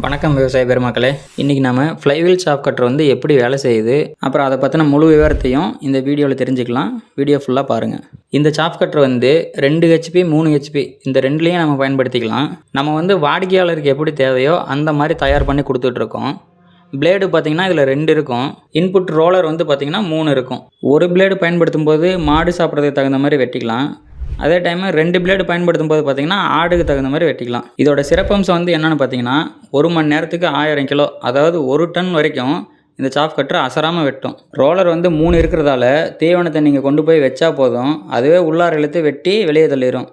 வணக்கம் விவசாய பெருமக்களே. இன்றைக்கி நம்ம ஃப்ளைவீல் சாப் கட்டர் வந்து எப்படி வேலை செய்யுது, அப்புறம் அதை பற்றின முழு விவரத்தையும் இந்த வீடியோவில் தெரிஞ்சுக்கலாம். வீடியோ ஃபுல்லாக பாருங்கள். இந்த சாப் கட்டர் வந்து 2 HP 3 HP இந்த ரெண்டுலேயும் நம்ம பயன்படுத்திக்கலாம். நம்ம வந்து வாடிக்கையாளருக்கு எப்படி தேவையோ அந்த மாதிரி தயார் பண்ணி கொடுத்துட்ருக்கோம். பிளேடு பார்த்திங்கன்னா இதில் 2 இருக்கும். இன்புட் ரோலர் வந்து பார்த்திங்கன்னா 3 இருக்கும். ஒரு பிளேடு பயன்படுத்தும் போது மாடு சாப்பிட்றதுக்கு தகுந்த மாதிரி வெட்டிக்கலாம். அதே டைம் 2 பிளேடு பயன்படுத்தும் போது பார்த்திங்கன்னா ஆடுக்கு தகுந்த மாதிரி வெட்டிக்கலாம். இதோட சிறப்பம்சம் வந்து என்னென்னு பார்த்தீங்கன்னா 1 மணி நேரத்துக்கு 1000 கிலோ, அதாவது 1 டன் வரைக்கும் இந்த சாப் கட்டர் அசராமல் வெட்டும். ரோலர் வந்து 3 இருக்கிறதால தீவனத்தை நீங்கள் கொண்டு போய் வச்சா போதும், அதுவே உள்ளார இழுத்து வெட்டி வெளியே தள்ளிடும்.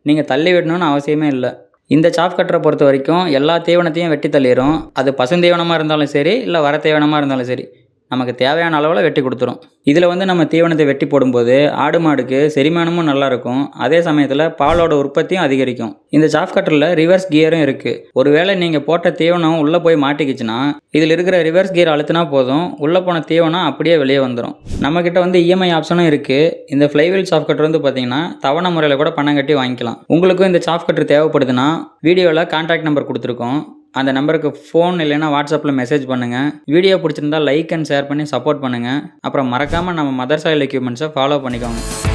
நீங்கள் தள்ளி வெட்டணும்னு அவசியமே இல்லை. இந்த சாப் கட்டரை பொறுத்த வரைக்கும் எல்லா தீவனத்தையும் வெட்டி தள்ளிடும். அது பசுந்தீவனமாக இருந்தாலும் சரி, இல்லை வர தீவனமாக இருந்தாலும் சரி, நமக்கு தேவையான அளவில் வெட்டி கொடுத்துரும். இதில் வந்து நம்ம தீவனத்தை வெட்டி போடும்போது ஆடு மாடுக்கு செரிமானமும் நல்லாயிருக்கும். அதே சமயத்தில் பாலோட உற்பத்தியும் அதிகரிக்கும். இந்த சாப் கட்டரில் ரிவர்ஸ் கியரும் இருக்குது. ஒருவேளை நீங்கள் போட்ட தீவனம் உள்ளே போய் மாட்டிக்கிச்சுன்னா இதில் இருக்கிற ரிவர்ஸ் கியர் அழுத்தினா போதும், உள்ளே போன தீவனம் அப்படியே வெளியே வந்துடும். நம்மக்கிட்ட வந்து EMI ஆப்ஷனும் இருக்குது. இந்த ஃப்ளைவீல் சாப் கட்டர் வந்து பார்த்திங்கன்னா தவணை முறையில் கூட பணம் கட்டி வாங்கிக்கலாம். உங்களுக்கும் இந்த சாப் கட்டர் தேவைப்படுதுன்னா வீடியோவில் கான்டாக்ட் நம்பர் கொடுத்துருக்கோம். அந்த நம்பருக்கு ஃபோன் இல்லைன்னா வாட்ஸ்அப்பில் மெசேஜ் பண்ணுங்கள். வீடியோ பிடிச்சிருந்தா லைக் அண்ட் ஷேர் பண்ணி சப்போர்ட் பண்ணுங்கள். அப்புறம் மறக்காமல் நம்ம மதர் சாயில் எக்யூப்மெண்ட்ஸை ஃபாலோ பண்ணிக்கோங்க.